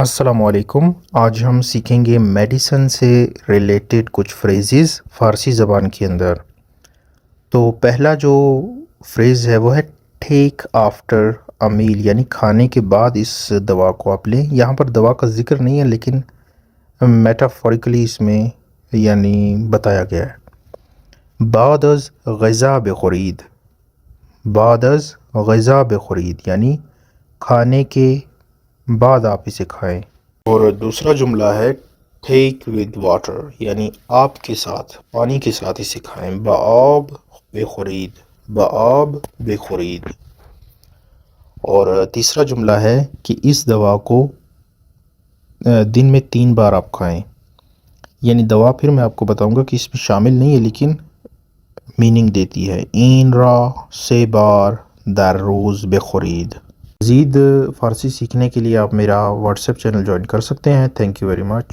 السلام علیکم۔ آج ہم سیکھیں گے میڈیسن سے ریلیٹڈ کچھ فریزز فارسی زبان کے اندر۔ تو پہلا جو فریز ہے وہ ہے ٹیک آفٹر اے میل، یعنی کھانے کے بعد اس دوا کو آپ لیں۔ یہاں پر دوا کا ذکر نہیں ہے لیکن میٹافوریکلی اس میں یعنی بتایا گیا ہے۔ بعد از غذا بخورید، بعد از غذا بخورید یعنی کھانے کے بعد آپ اسے کھائیں۔ اور دوسرا جملہ ہے ٹیک ود واٹر، یعنی آپ کے ساتھ، پانی کے ساتھ اسے کھائیں۔ بآب بخورید، بآب بخورید۔ اور تیسرا جملہ ہے کہ اس دوا کو دن میں 3 بار آپ کھائیں، یعنی دوا پھر میں آپ کو بتاؤں گا کہ اس میں شامل نہیں ہے لیکن میننگ دیتی ہے۔ این را 3 بار در روز بخورید۔ مزید فارسی سیکھنے کے لیے آپ میرا واٹس ایپ چینل جوائن کر سکتے ہیں۔ Thank you very much.